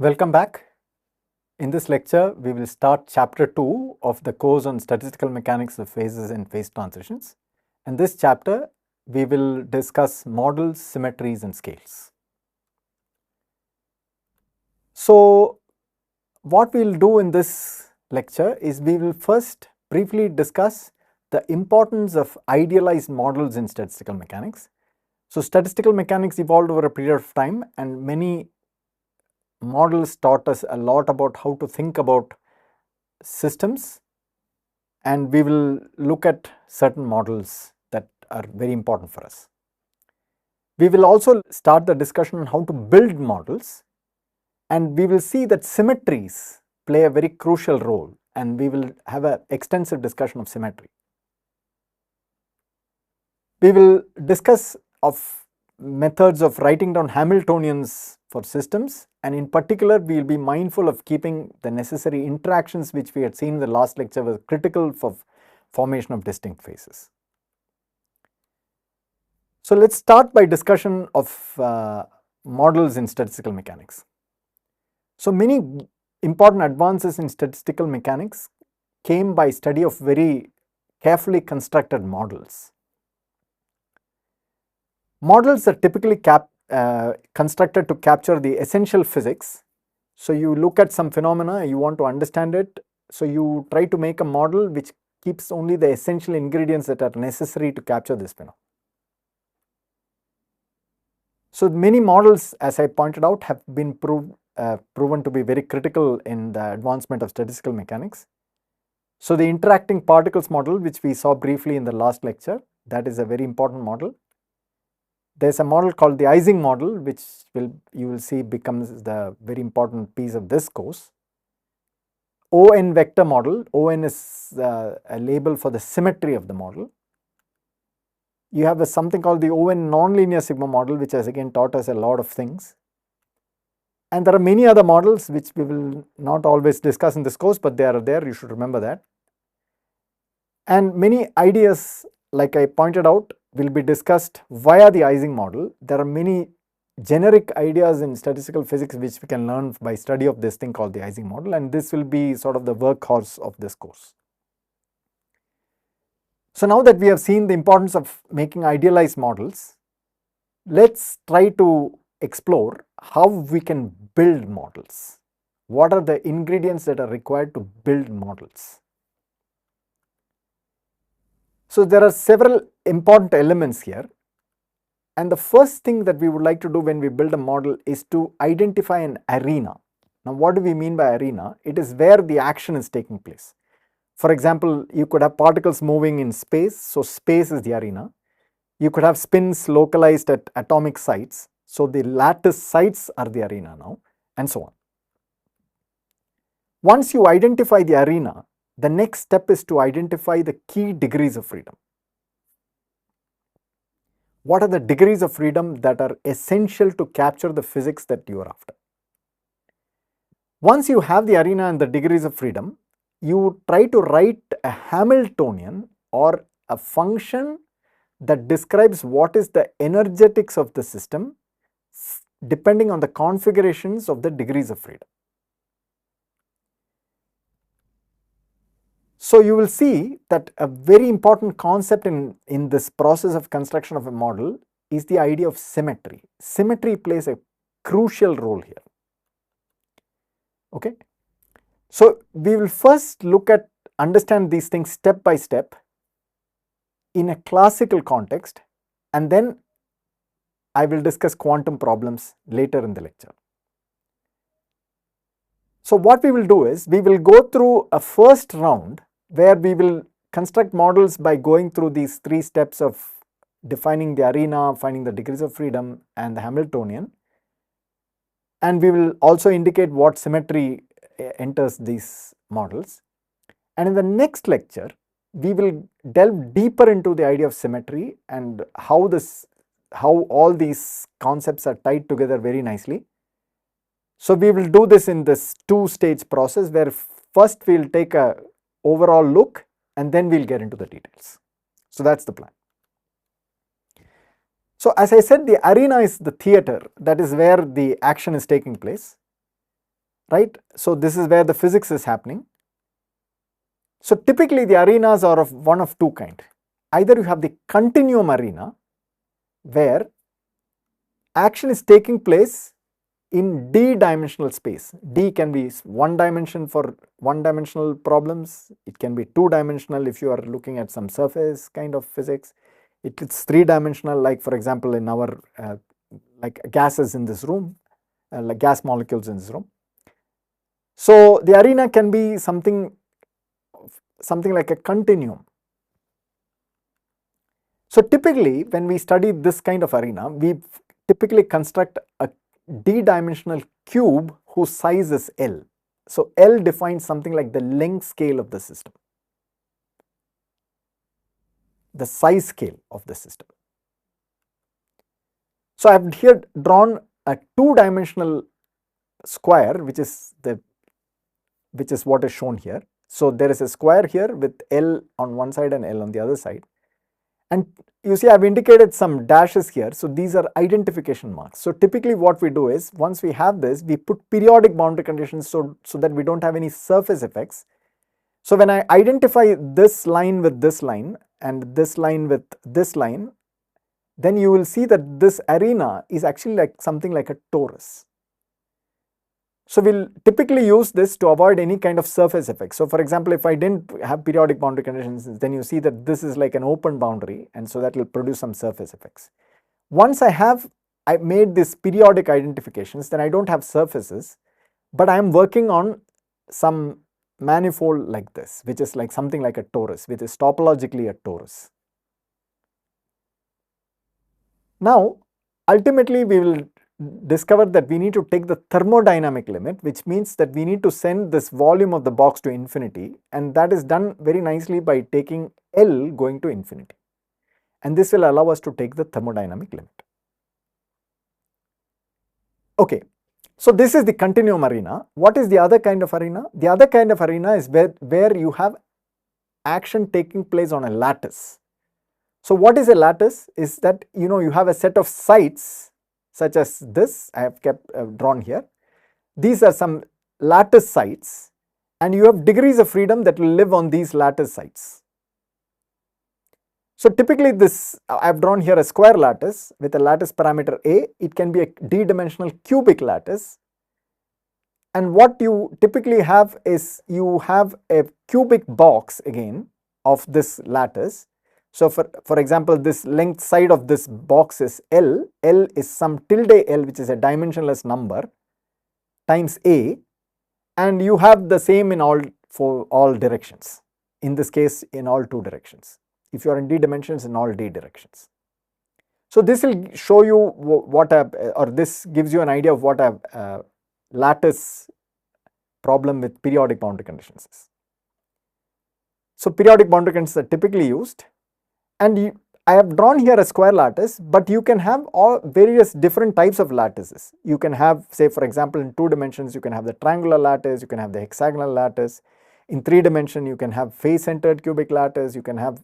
Welcome back. In this lecture, we will start chapter 2 of the course on statistical mechanics of phases and phase transitions. In this chapter, we will discuss models, symmetries and scales. So, what we will do in this lecture is we will first briefly discuss the importance of idealized models in statistical mechanics. So, statistical mechanics evolved over a period of time and many models taught us a lot about how to think about systems, and we will look at certain models that are very important for us. We will also start the discussion on how to build models, and we will see that symmetries play a very crucial role, and we will have an extensive discussion of symmetry. We will discuss of methods of writing down Hamiltonians for systems, and in particular we will be mindful of keeping the necessary interactions which we had seen in the last lecture were critical for formation of distinct phases. So, let us start by discussion of models in statistical mechanics. So, many important advances in statistical mechanics came by study of very carefully constructed models. Models are typically constructed to capture the essential physics. So, you look at some phenomena, you want to understand it, so you try to make a model which keeps only the essential ingredients that are necessary to capture this phenomenon. So, many models, as I pointed out, have been proven to be very critical in the advancement of statistical mechanics. So, the interacting particles model, which we saw briefly in the last lecture, that is a very important model. There is a model called the Ising model, which you will see becomes the very important piece of this course. ON vector model, ON is a label for the symmetry of the model. You have something called the ON nonlinear sigma model, which has again taught us a lot of things. And there are many other models which we will not always discuss in this course, but they are there, you should remember that. And many ideas, like I pointed out, will be discussed via the Ising model. There are many generic ideas in statistical physics which we can learn by study of this thing called the Ising model, and this will be sort of the workhorse of this course. So, now that we have seen the importance of making idealized models, let us try to explore how we can build models. What are the ingredients that are required to build models? So, there are several important elements here, and the first thing that we would like to do when we build a model is to identify an arena. Now, what do we mean by arena? It is where the action is taking place. For example, you could have particles moving in space, so space is the arena. You could have spins localized at atomic sites, so the lattice sites are the arena now, and so on. Once you identify the arena, the next step is to identify the key degrees of freedom. What are the degrees of freedom that are essential to capture the physics that you are after? Once you have the arena and the degrees of freedom, you try to write a Hamiltonian or a function that describes what is the energetics of the system depending on the configurations of the degrees of freedom. So, you will see that a very important concept in this process of construction of a model is the idea of symmetry. Symmetry plays a crucial role here. Okay. So, we will first understand these things step by step in a classical context, and then I will discuss quantum problems later in the lecture. So, what we will do is we will go through a first round where we will construct models by going through these 3 steps of defining the arena, finding the degrees of freedom and the Hamiltonian, and we will also indicate what symmetry enters these models. And in the next lecture, we will delve deeper into the idea of symmetry and how all these concepts are tied together very nicely. So, we will do this in this 2-stage process where first we will take a overall look and then we will get into the details. So, that is the plan. So, as I said, the arena is the theater, that is where the action is taking place. right? So this is where the physics is happening. So typically the arenas are of one of two kind. Either you have the continuum arena where action is taking place in d-dimensional space. D can be one dimension for one-dimensional problems. It can be two-dimensional if you are looking at some surface kind of physics. It's three-dimensional, like for example in our like gases in this room, like gas molecules in this room. So the arena can be something like a continuum. So typically when we study this kind of arena, we typically construct a d-dimensional cube whose size is L. So L defines something like the length scale of the system, the size scale of the system. So I have here drawn a two-dimensional square, which is what is shown here. So there is a square here with L on one side and L on the other side. And you see I have indicated some dashes here. So these are identification marks. So typically what we do is, once we have this, we put periodic boundary conditions so that we don't have any surface effects. So when I identify this line with this line and this line with this line, then you will see that this arena is actually like something like a torus. So we'll typically use this to avoid any kind of surface effects. So for example, if I didn't have periodic boundary conditions, then you see that this is like an open boundary, and so that will produce some surface effects. Once I made these periodic identifications, then I don't have surfaces, but I am working on some manifold like this, which is like something like a torus, which is topologically a torus. Now, ultimately we will discover that we need to take the thermodynamic limit, which means that we need to send this volume of the box to infinity, and that is done very nicely by taking L going to infinity, and this will allow us to take the thermodynamic limit. Okay, so this is the continuum arena. What is the other kind of arena? The other kind of arena is where you have action taking place on a lattice. So what is a lattice? Is that you have a set of sites such as this I have drawn here. These are some lattice sites, and you have degrees of freedom that will live on these lattice sites. So typically this I have drawn here a square lattice with a lattice parameter A. It can be a d-dimensional cubic lattice, and what you typically have is you have a cubic box again of this lattice. So for example, this length side of this box is L. L is some tilde L, which is a dimensionless number, times A, and you have the same for all directions. In this case, in all two directions. If you are in d dimensions, in all d directions. So this will show you this gives you an idea of what a lattice problem with periodic boundary conditions is. So periodic boundary conditions are typically used. And I have drawn here a square lattice, but you can have all various different types of lattices. You can have, say for example, in 2 dimensions, you can have the triangular lattice, you can have the hexagonal lattice. In 3 dimension, you can have face-centered cubic lattice, you can have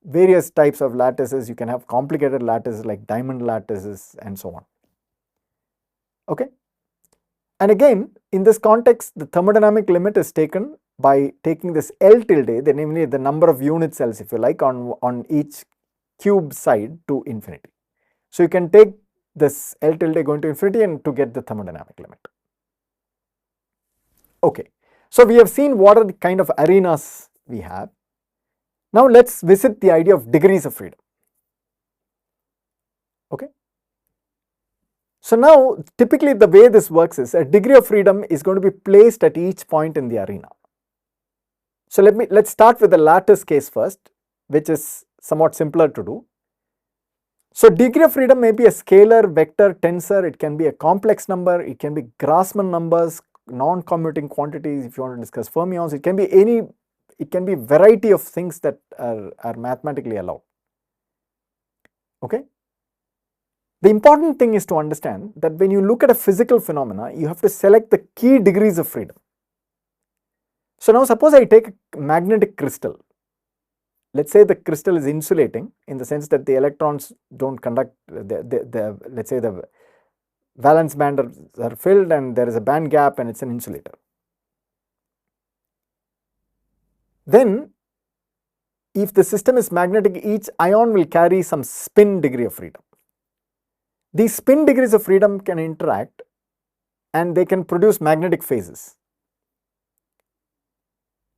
various types of lattices, you can have complicated lattices like diamond lattices and so on. Okay. And again, in this context, the thermodynamic limit is taken by taking this L tilde, namely the number of unit cells, if you like, on each cube side to infinity. So you can take this L tilde going to infinity and to get the thermodynamic limit. Okay, so we have seen what are the kind of arenas we have. Now let's visit the idea of degrees of freedom. Okay. So now typically the way this works is a degree of freedom is going to be placed at each point in the arena. So let's start with the lattice case first, which is somewhat simpler to do. So degree of freedom may be a scalar, vector, tensor, it can be a complex number, it can be Grassmann numbers, non-commuting quantities if you want to discuss fermions, it can be variety of things that are mathematically allowed. Okay. The important thing is to understand that when you look at a physical phenomena, you have to select the key degrees of freedom. So now suppose I take a magnetic crystal. Let's say the crystal is insulating in the sense that the electrons don't conduct, let's say the valence bands are filled and there is a band gap and it's an insulator. Then if the system is magnetic, each ion will carry some spin degree of freedom. These spin degrees of freedom can interact and they can produce magnetic phases.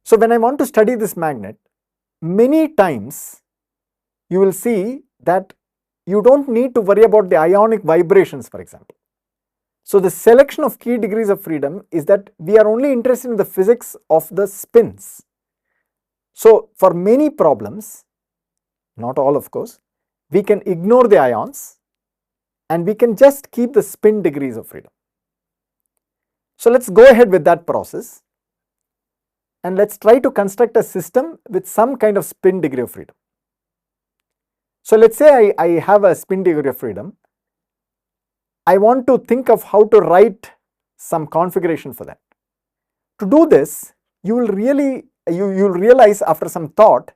So when I want to study this magnet, many times you will see that you don't need to worry about the ionic vibrations, for example. So the selection of key degrees of freedom is that we are only interested in the physics of the spins. So for many problems, not all of course, we can ignore the ions and we can just keep the spin degrees of freedom. So let's go ahead with that process and let's try to construct a system with some kind of spin degree of freedom. So let's say I have a spin degree of freedom. I want to think of how to write some configuration for that. To do this, you will realize after some thought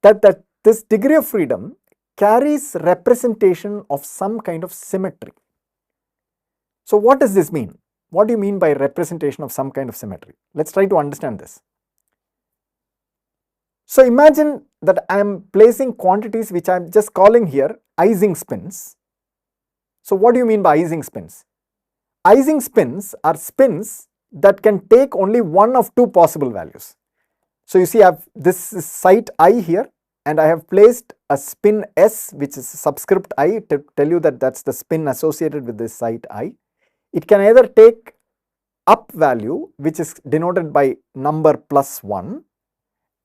that this degree of freedom carries representation of some kind of symmetry. So what does this mean? What do you mean by representation of some kind of symmetry? Let's try to understand this. So imagine that I am placing quantities which I am just calling here Ising spins. So what do you mean by Ising spins? Ising spins are spins that can take only one of two possible values. So you see I have this site I here and I have placed a spin S which is subscript I to tell you that that's the spin associated with this site I. It can either take up value which is denoted by number +1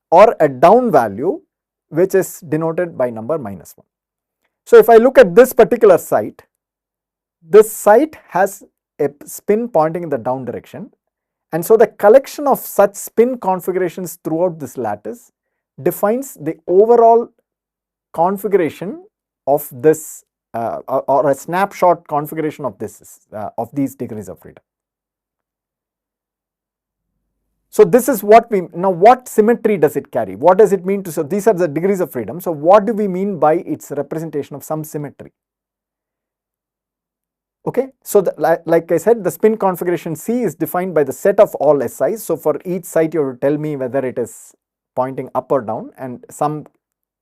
or a down value which is denoted by number -1. So if I look at this particular site, this site has a spin pointing in the down direction, and so the collection of such spin configurations throughout this lattice defines the overall configuration of this or a snapshot configuration of this of these degrees of freedom. So this is what what symmetry does it carry? What does it mean to, so these are the degrees of freedom. So what do we mean by its representation of some symmetry? Okay, so like I said, the spin configuration C is defined by the set of all SIs. So for each site you have to tell me whether it is pointing up or down, and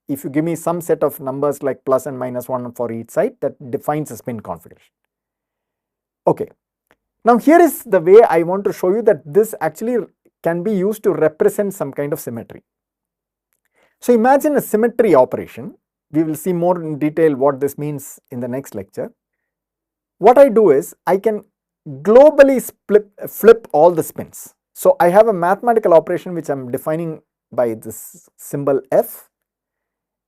if you give me some set of numbers like plus and -1 for each site, that defines a spin configuration. Okay, now here is the way I want to show you that this actually can be used to represent some kind of symmetry. So imagine a symmetry operation. We will see more in detail what this means in the next lecture. What I do is I can globally flip all the spins. So I have a mathematical operation which I am defining by this symbol F.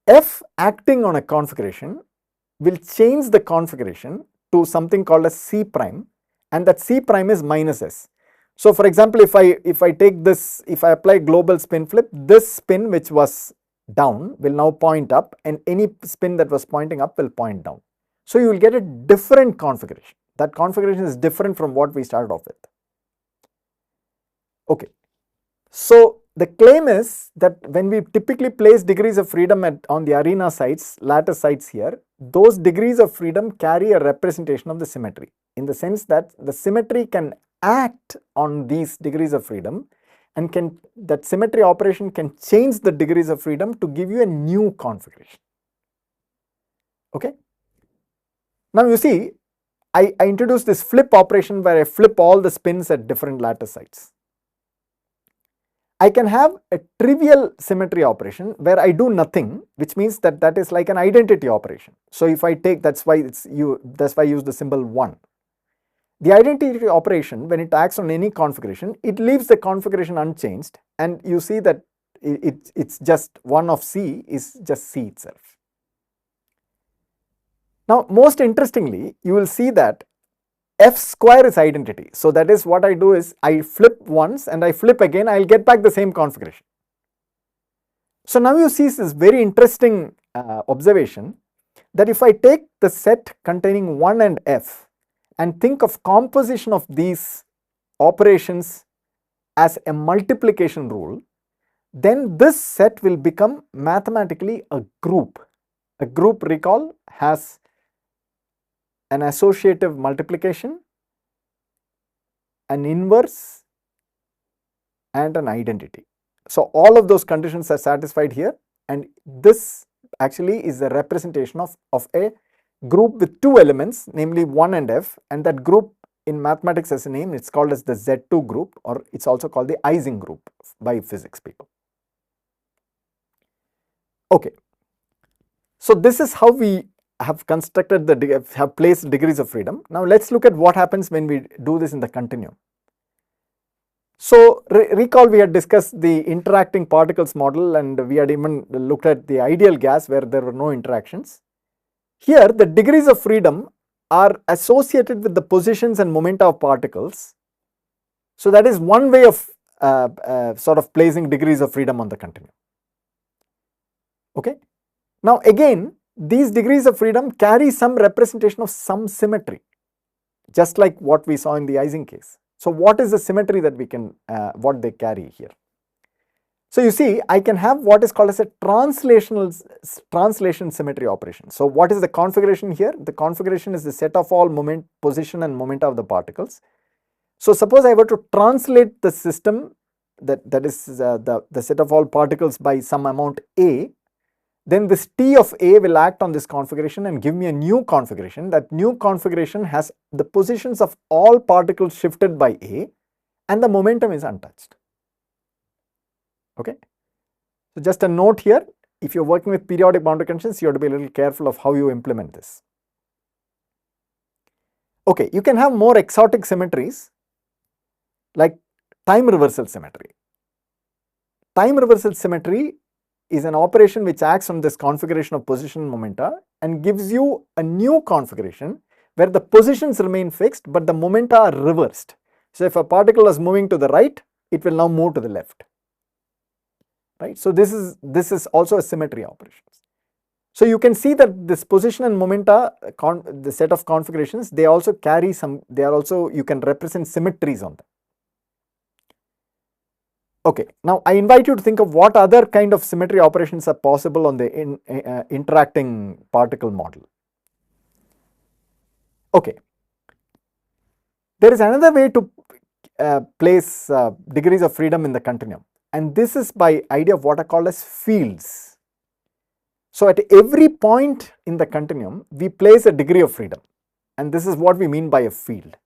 F acting on a configuration will change the configuration to something called as C prime, and that C prime is -S. So for example, if I take this, if I apply global spin flip, this spin which was down will now point up, and any spin that was pointing up will point down. So you will get a different configuration. That configuration is different from what we started off with. Okay. So the claim is that when we typically place degrees of freedom on the arena sites, lattice sites here, those degrees of freedom carry a representation of the symmetry, in the sense that the symmetry can act on these degrees of freedom, and that symmetry operation can change the degrees of freedom to give you a new configuration. Okay. Now you see, I introduced this flip operation where I flip all the spins at different lattice sites. I can have a trivial symmetry operation where I do nothing, which means that is like an identity operation. So if I take, that's why I use the symbol 1. The identity operation, when it acts on any configuration, it leaves the configuration unchanged, and you see that it's just 1 of C is just C itself. Now most interestingly, you will see that F square is identity. So that is what I do is I flip once and I flip again, I will get back the same configuration. So now you see this very interesting observation, that if I take the set containing 1 and F and think of composition of these operations as a multiplication rule, then this set will become mathematically a group. A group, recall, has an associative multiplication, an inverse, and an identity. So all of those conditions are satisfied here, and this actually is a representation of a group with two elements, namely 1 and f, and that group in mathematics has a name. It's called as the Z2 group, or it's also called the Ising group by physics people. Okay, so this is how we have constructed have placed degrees of freedom. Now let's look at what happens when we do this in the continuum. So recall we had discussed the interacting particles model, and we had even looked at the ideal gas where there were no interactions. Here the degrees of freedom are associated with the positions and momenta of particles. So that is one way of sort of placing degrees of freedom on the continuum. Okay. Now again, these degrees of freedom carry some representation of some symmetry, just like what we saw in the Ising case. So what is the symmetry that we can, what they carry here? So you see, I can have what is called as a translation symmetry operation. So what is the configuration here? The configuration is the set of all position and momenta of the particles. So suppose I were to translate the system, that is the set of all particles by some amount A, then this T of A will act on this configuration and give me a new configuration. That new configuration has the positions of all particles shifted by A, and the momentum is untouched. Okay. So just a note here, if you're working with periodic boundary conditions, you have to be a little careful of how you implement this. Okay, you can have more exotic symmetries like time reversal symmetry. Time reversal symmetry is an operation which acts on this configuration of position and momenta and gives you a new configuration where the positions remain fixed but the momenta are reversed. So if a particle is moving to the right, it will now move to the left. Right? So this is also a symmetry operation. So you can see that this position and momenta, the set of configurations, they also carry some, you can represent symmetries on them. Okay, now I invite you to think of what other kind of symmetry operations are possible on the interacting particle model. Okay, there is another way to place degrees of freedom in the continuum, and this is by idea of what are called as fields. So at every point in the continuum, we place a degree of freedom, and this is what we mean by a field.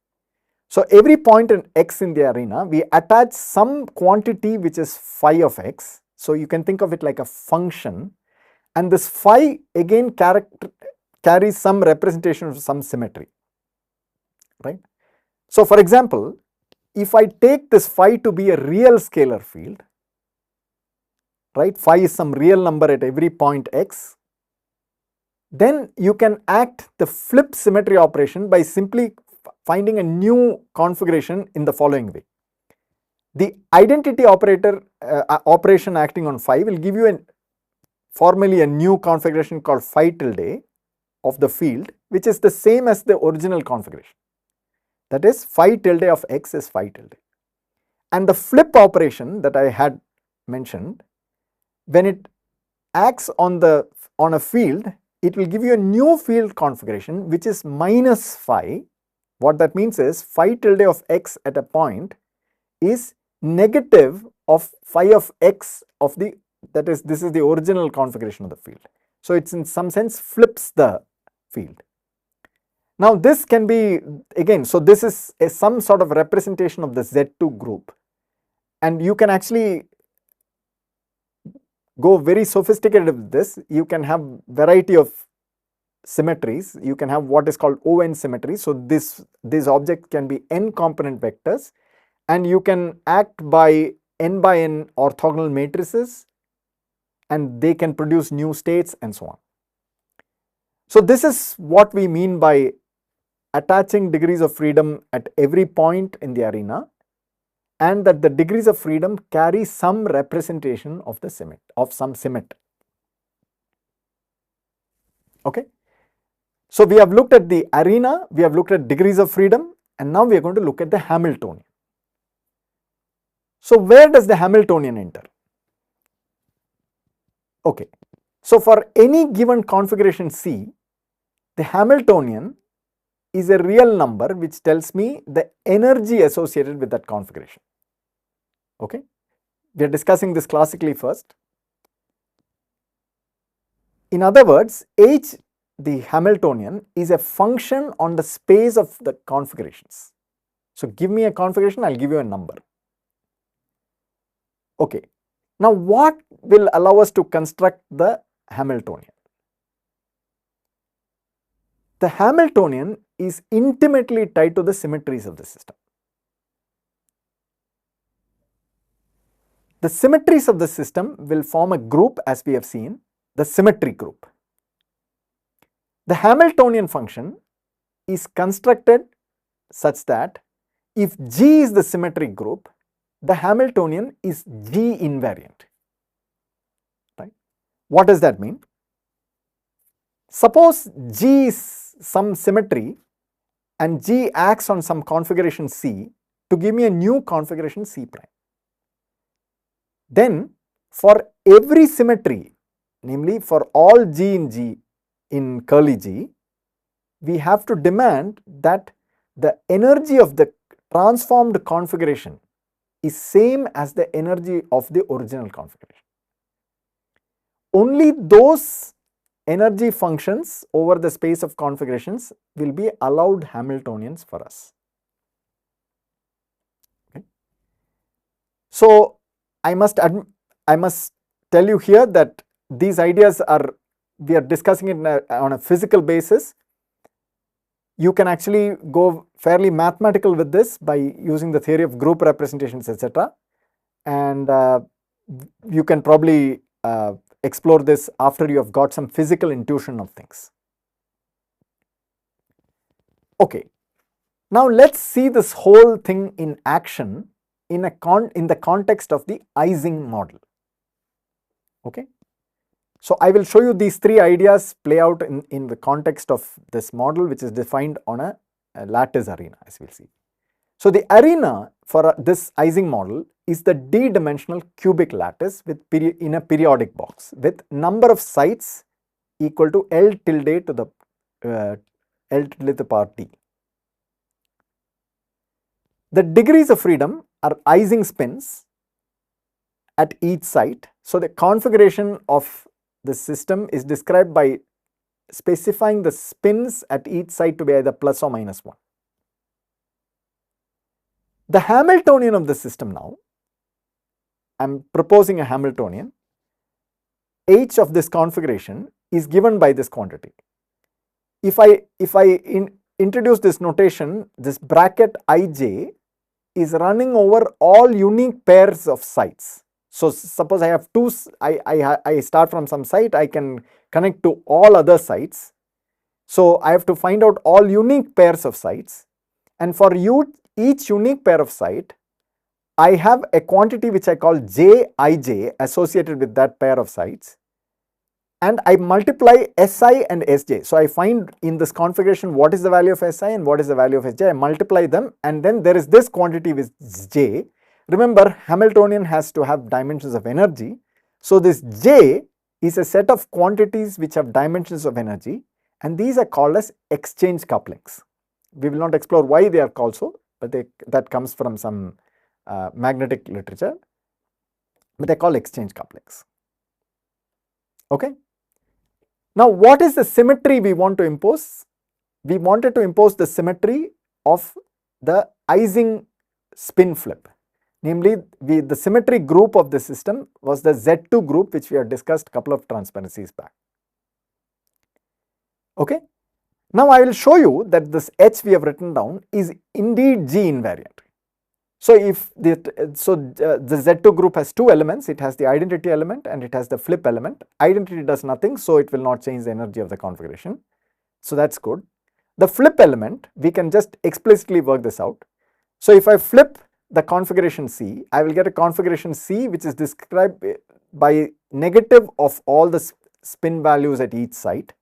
So every point in x in the arena, we attach some quantity which is phi of x. So you can think of it like a function, and this phi again carries some representation of some symmetry, right? So for example, if I take this phi to be a real scalar field, right, phi is some real number at every point x, then you can act the flip symmetry operation by simply finding a new configuration in the following way. The identity operator operation acting on phi will give you formally a new configuration called phi tilde of the field, which is the same as the original configuration. That is, phi tilde of x is phi tilde. And the flip operation that I had mentioned, when it acts on a field, it will give you a new field configuration which is minus phi. What that means is phi tilde of x at a point is negative of phi of x of the, that is, this is the original configuration of the field. So it's in some sense flips the field. Now this can be again, so this is some sort of representation of the Z2 group, and you can actually go very sophisticated with this. You can have variety of symmetries. You can have what is called ON symmetry. So this object can be n component vectors, and you can act by n orthogonal matrices, and they can produce new states and so on. So this is what we mean by attaching degrees of freedom at every point in the arena, and that the degrees of freedom carry some representation of the some symmetry. Okay. So we have looked at the arena, we have looked at degrees of freedom, and now we are going to look at the Hamiltonian. So where does the Hamiltonian enter? Okay. So for any given configuration C, the Hamiltonian is a real number which tells me the energy associated with that configuration. Okay, we are discussing this classically first. In other words, H, the Hamiltonian, is a function on the space of the configurations. So give me a configuration, I'll give you a number. Okay, now what will allow us to construct the Hamiltonian? The Hamiltonian is intimately tied to the symmetries of the system. The symmetries of the system will form a group, as we have seen, the symmetry group. The Hamiltonian function is constructed such that if G is the symmetric group, the Hamiltonian is G invariant. Right? What does that mean? Suppose G is some symmetry and G acts on some configuration C to give me a new configuration C prime. Then for every symmetry, namely for all G in curly G, we have to demand that the energy of the transformed configuration is same as the energy of the original configuration. Only those energy functions over the space of configurations will be allowed Hamiltonians for us. Okay. So I must tell you here that these ideas we are discussing it on a physical basis. You can actually go fairly mathematical with this by using the theory of group representations, etc. And you can probably explore this after you have got some physical intuition of things. Okay, now let's see this whole thing in action in the context of the Ising model. Okay, so I will show you these three ideas play out in the context of this model, which is defined on a lattice arena, as we'll see. So the arena for this Ising model is the d-dimensional cubic lattice in a periodic box with number of sites equal to L tilde to the L tilde to the power t. The degrees of freedom are Ising spins at each site. So the configuration of the system is described by specifying the spins at each site to be either plus or minus 1. The Hamiltonian of the system now, I am proposing a Hamiltonian. H of this configuration is given by this quantity. If I introduce this notation, this bracket Ij is running over all unique pairs of sites. So suppose I have I start from some site, I can connect to all other sites. So I have to find out all unique pairs of sites, and for each unique pair of site, I have a quantity which I call Jij associated with that pair of sites, and I multiply Si and Sj. So I find in this configuration what is the value of Si and what is the value of Sj. I multiply them, and then there is this quantity with J. Remember, Hamiltonian has to have dimensions of energy. So this J is a set of quantities which have dimensions of energy, and these are called as exchange couplings. We will not explore why they are called so, but that comes from some magnetic literature, but they are called exchange couplings. Okay. Now, what is the symmetry we want to impose? We wanted to impose the symmetry of the Ising spin flip. Namely, the symmetry group of the system was the Z2 group, which we have discussed a couple of transparencies back. Okay. Now, I will show you that this H we have written down is indeed G invariant. So, if the Z2 group has two elements, it has the identity element and it has the flip element. Identity does nothing, so it will not change the energy of the configuration. So, that is good. The flip element, we can just explicitly work this out. So, if I flip the configuration C, I will get a configuration C which is described by negative of all the spin values at each site.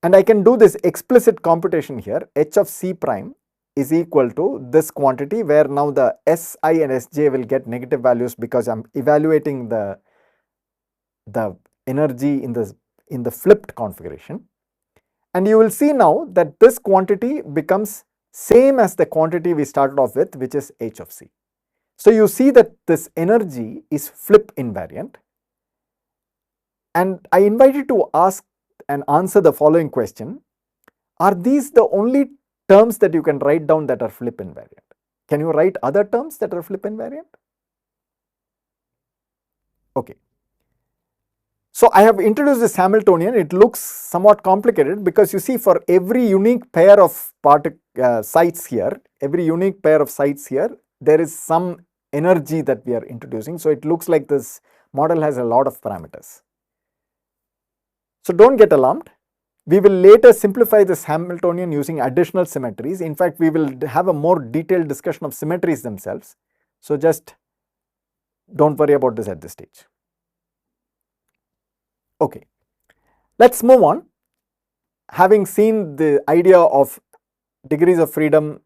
And I can do this explicit computation here. H of C prime is equal to this quantity, where now the Si and Sj will get negative values because I am evaluating the energy in the flipped configuration. And you will see now that this quantity becomes same as the quantity we started off with, which is h of c. So you see that this energy is flip invariant. And I invite you to ask and answer the following question. Are these the only terms that you can write down that are flip invariant? Can you write other terms that are flip invariant? Okay. So I have introduced this Hamiltonian. It looks somewhat complicated because you see, for every unique pair of sites here, there is some energy that we are introducing. So it looks like this model has a lot of parameters. So don't get alarmed. We will later simplify this Hamiltonian using additional symmetries. In fact, we will have a more detailed discussion of symmetries themselves. So just don't worry about this at this stage. Okay, let's move on. Having seen the idea of degrees of freedom,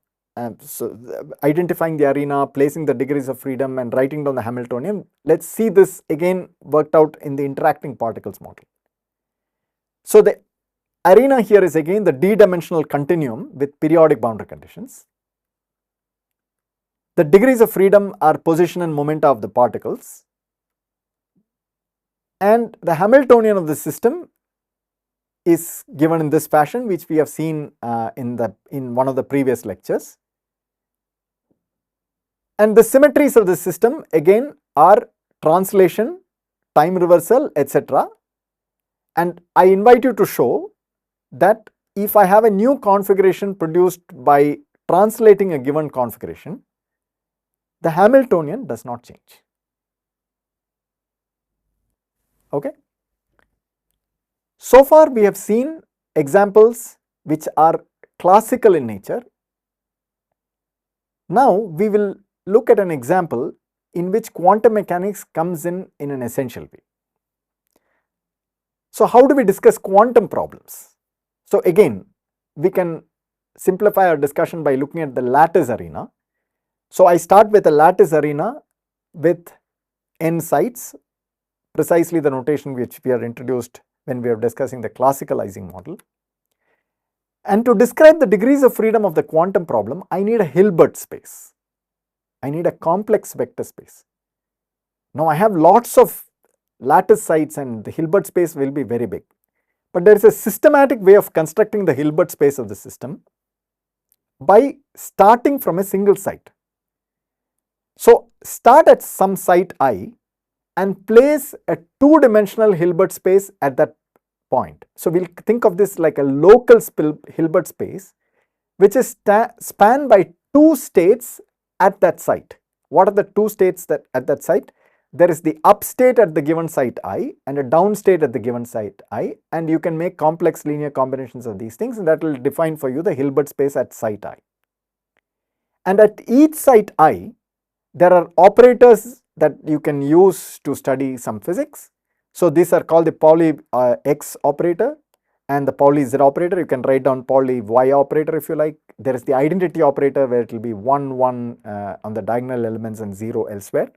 so identifying the arena, placing the degrees of freedom and writing down the Hamiltonian, let's see this again worked out in the interacting particles model. So the arena here is again the d-dimensional continuum with periodic boundary conditions. The degrees of freedom are position and momenta of the particles. And the Hamiltonian of the system is given in this fashion, which we have seen in one of the previous lectures. And the symmetries of the system again are translation, time reversal, etc. And I invite you to show that if I have a new configuration produced by translating a given configuration, the Hamiltonian does not change. Okay. So far we have seen examples which are classical in nature. Now we will look at an example in which quantum mechanics comes in an essential way. So how do we discuss quantum problems? So again, we can simplify our discussion by looking at the lattice arena. So I start with a lattice arena with n sites, precisely the notation which we are introduced when we are discussing the classical Ising model. And to describe the degrees of freedom of the quantum problem, I need a Hilbert space. I need a complex vector space. Now I have lots of lattice sites and the Hilbert space will be very big. But there is a systematic way of constructing the Hilbert space of the system by starting from a single site. So start at some site I and place a two-dimensional Hilbert space at that point. So we'll think of this like a local Hilbert space which is spanned by two states at that site. What are the two states that at that site? There is the up state at the given site I and a down state at the given site I, and you can make complex linear combinations of these things, and that will define for you the Hilbert space at site I. And at each site I, there are operators that you can use to study some physics. So these are called the Pauli X operator and the Pauli Z operator. You can write down Pauli Y operator if you like. There is the identity operator where it will be 1, 1 on the diagonal elements and 0 elsewhere.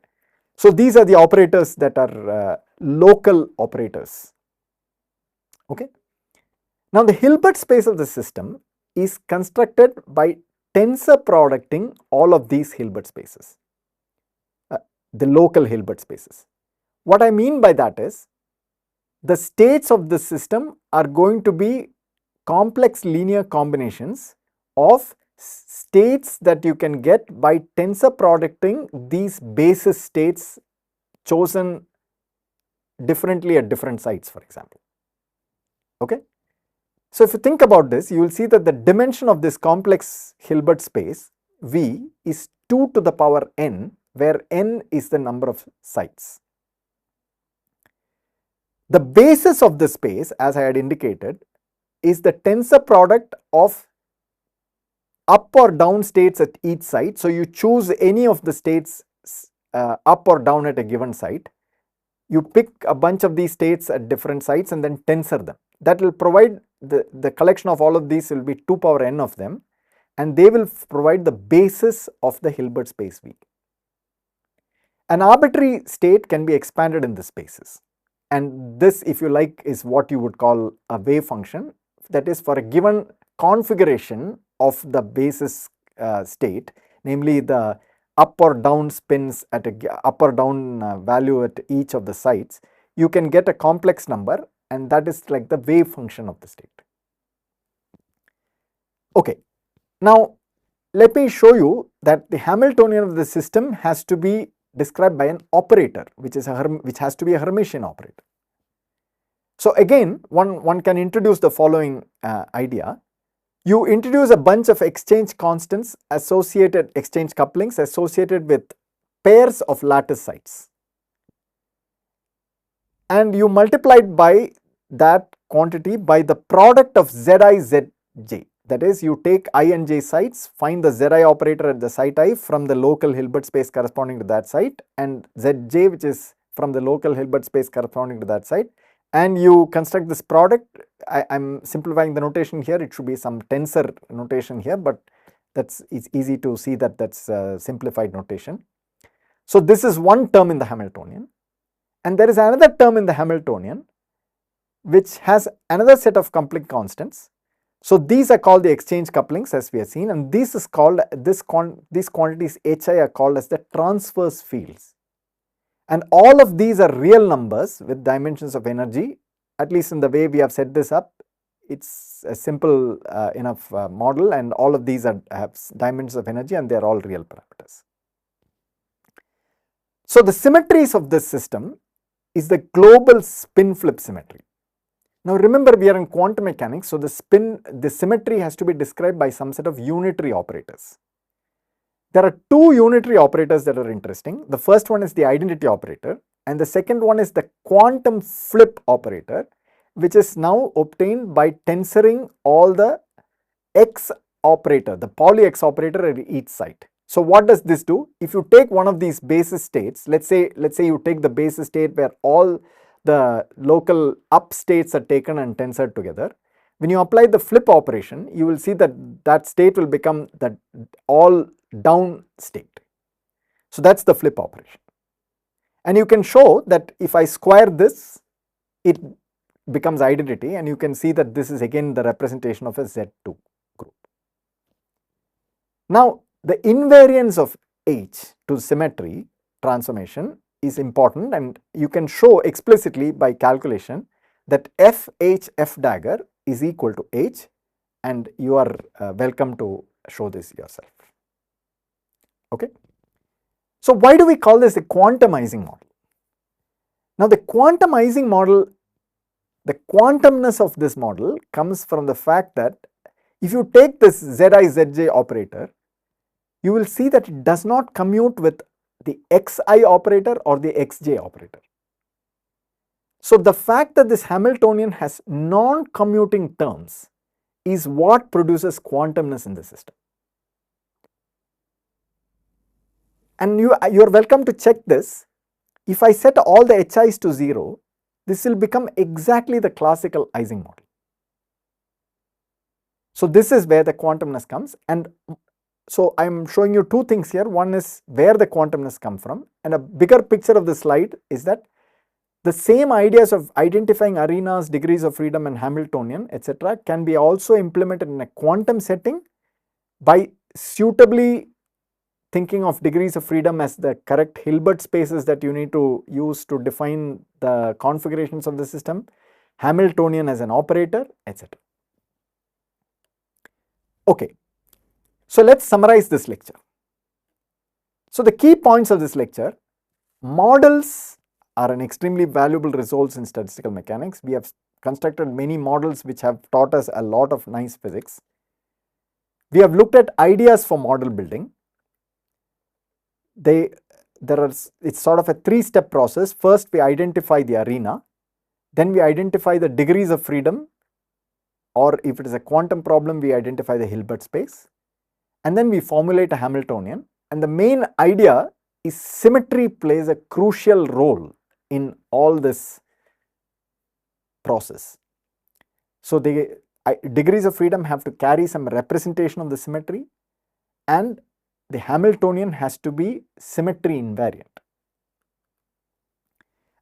So these are the operators that are local operators. Okay. Now the Hilbert space of the system is constructed by tensor producting all of these Hilbert spaces, the local Hilbert spaces. What I mean by that is the states of the system are going to be complex linear combinations of states that you can get by tensor producting these basis states chosen differently at different sites, for example. Okay. So if you think about this, you will see that the dimension of this complex Hilbert space V is 2 to the power n, where n is the number of sites. The basis of the space, as I had indicated, is the tensor product of up or down states at each site. So you choose any of the states up or down at a given site. You pick a bunch of these states at different sites and then tensor them. That will provide the collection of all of these will be 2 power n of them, and they will provide the basis of the Hilbert space V. An arbitrary state can be expanded in the spaces, and this, if you like, is what you would call a wave function. that is for a given configuration of the basis state, namely the up or down spins at a up or down value at each of the sites, you can get a complex number, and that is like the wave function of the state. Okay, now let me show you that the Hamiltonian of the system has to be described by an operator, which has to be a Hermitian operator. So again, one can introduce the following idea. You introduce a bunch of exchange constants associated, exchange couplings associated with pairs of lattice sites, and you multiplied by that quantity by the product of Zi Zj. That is, you take I and j sites, find the Zi operator at the site I from the local Hilbert space corresponding to that site, and Zj, which is from the local Hilbert space corresponding to that site, and you construct this product. I am simplifying the notation here, it should be some tensor notation here, but it's easy to see that that's a simplified notation. So this is one term in the Hamiltonian, and there is another term in the Hamiltonian which has another set of coupling constants. So these are called the exchange couplings, as we have seen, and this is called, these quantities Hi are called as the transverse fields. And all of these are real numbers with dimensions of energy, at least in the way we have set this up. It's a simple enough model, and all of these have dimensions of energy, and they are all real parameters. So the symmetries of this system is the global spin flip symmetry. Now remember, we are in quantum mechanics, so the symmetry has to be described by some set of unitary operators. There are two unitary operators that are interesting. The first one is the identity operator, and the second one is the quantum flip operator, which is now obtained by tensoring all the x operator, the Pauli x operator at each site. So what does this do? If you take one of these basis states, let's say you take the basis state where all the local up states are taken and tensored together. When you apply the flip operation, you will see that that state will become the all down state. So that's the flip operation. And you can show that if I square this, it becomes identity, and you can see that this is again the representation of a Z2 group. Now the invariance of H to symmetry transformation is important, and you can show explicitly by calculation that F dagger is equal to H, and you are welcome to show this yourself. Okay. So why do we call this the quantum Ising model? Now the quantum Ising model, the quantumness of this model comes from the fact that if you take this Zi Zj operator, you will see that it does not commute with the xi operator or the xj operator. So the fact that this Hamiltonian has non-commuting terms is what produces quantumness in the system. And you are welcome to check this. If I set all the hi's to 0, this will become exactly the classical Ising model. So this is where the quantumness comes, and so I am showing you two things here. One is where the quantumness comes from, and a bigger picture of the slide is that the same ideas of identifying arenas, degrees of freedom, and Hamiltonian, etc., can be also implemented in a quantum setting by suitably thinking of degrees of freedom as the correct Hilbert spaces that you need to use to define the configurations of the system, Hamiltonian as an operator, etc. Okay. So let's summarize this lecture. So the key points of this lecture: models are an extremely valuable resource in statistical mechanics. We have constructed many models which have taught us a lot of nice physics. We have looked at ideas for model building. It's sort of a three-step process. First, we identify the arena, then we identify the degrees of freedom, or if it is a quantum problem, we identify the Hilbert space, and then we formulate a Hamiltonian. And the main idea is symmetry plays a crucial role in all this process. So the degrees of freedom have to carry some representation of the symmetry, and the Hamiltonian has to be symmetry invariant.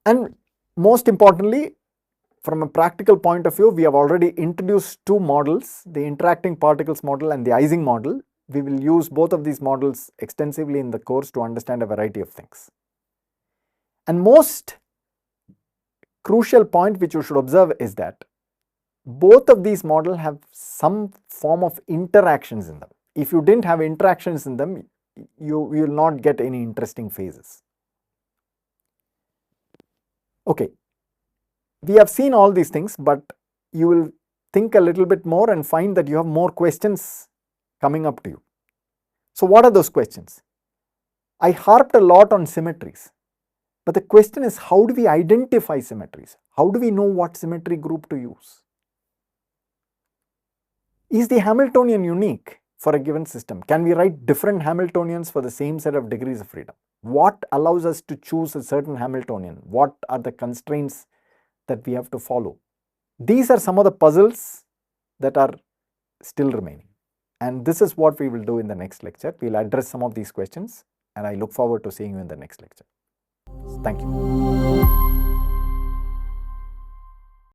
And most importantly, from a practical point of view, we have already introduced two models, the interacting particles model and the Ising model. We will use both of these models extensively in the course to understand a variety of things. And most crucial point which you should observe is that both of these models have some form of interactions in them. If you didn't have interactions in them, you will not get any interesting phases. Okay, we have seen all these things, but you will think a little bit more and find that you have more questions coming up to you. So what are those questions? I harped a lot on symmetries, but the question is, how do we identify symmetries? How do we know what symmetry group to use? Is the Hamiltonian unique for a given system? Can we write different Hamiltonians for the same set of degrees of freedom? What allows us to choose a certain Hamiltonian? What are the constraints that we have to follow? These are some of the puzzles that are still remaining. And this is what we will do in the next lecture. We will address some of these questions, and I look forward to seeing you in the next lecture. Thank you.